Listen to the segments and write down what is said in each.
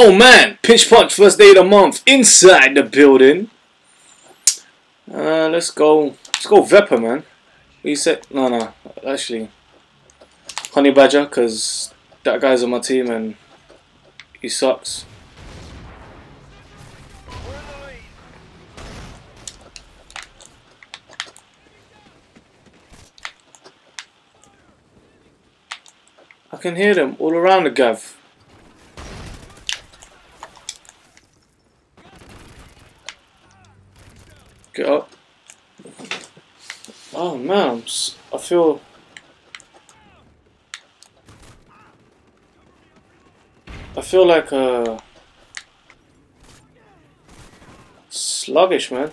Oh man, Pinch Punch first day of the month inside the building. Let's go Vepper, man. You said no, actually Honey Badger, because that guy's on my team and he sucks. I can hear them all around the gav. Get up. Oh man, I feel like sluggish, man.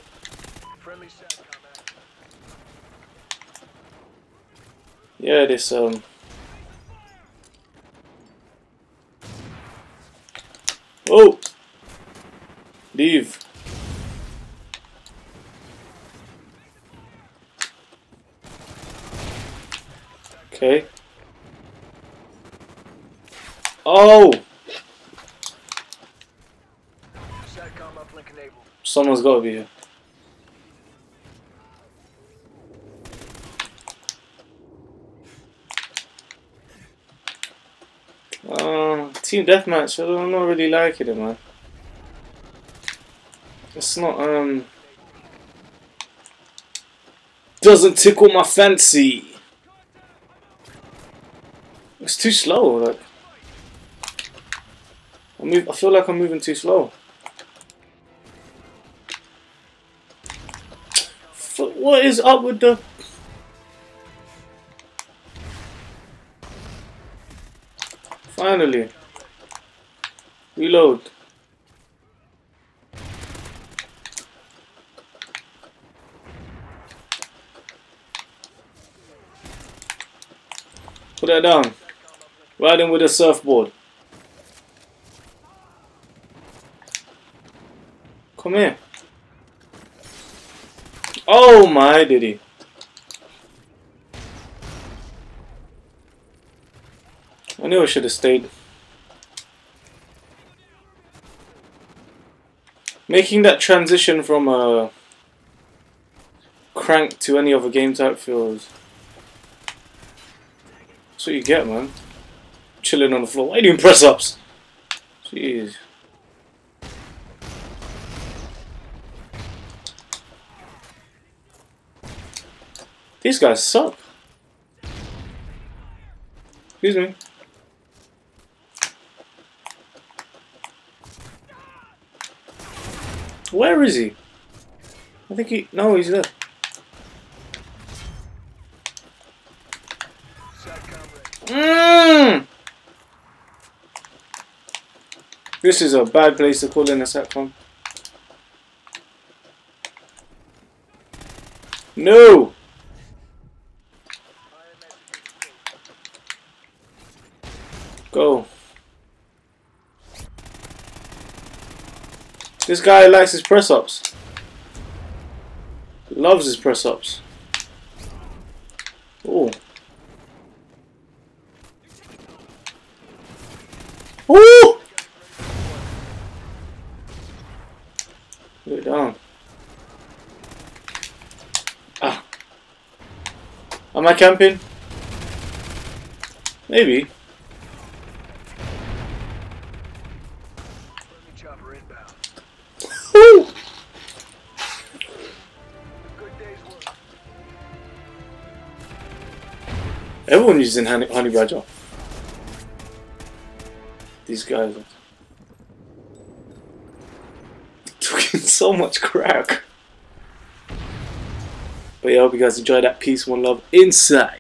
Yeah, this oh, leave. Okay. Oh! Someone's got to be here. Team deathmatch. I'm not really liking it, man. It's not doesn't tickle my fancy. It's too slow. Like I feel like I'm moving too slow. What is up with the? Finally, reload. Put that down. Riding with a surfboard. Come here. Oh my, did he? I knew I should have stayed. Making that transition from a crank to any other game type feels... That's what you get, man. Chilling on the floor. Why are you doing press ups? Jeez. These guys suck. Excuse me. Where is he? I think he... No, he's there. This is a bad place to call in a SATCOM. No! Go. This guy likes his press-ups. Loves his press-ups. Oh. Ooh! Put it down. Ah. Am I camping? Maybe. Woo! Everyone using Honey Badger. These guys are talking so much crack. But yeah, I hope you guys enjoyed that. Peace, one love, inside.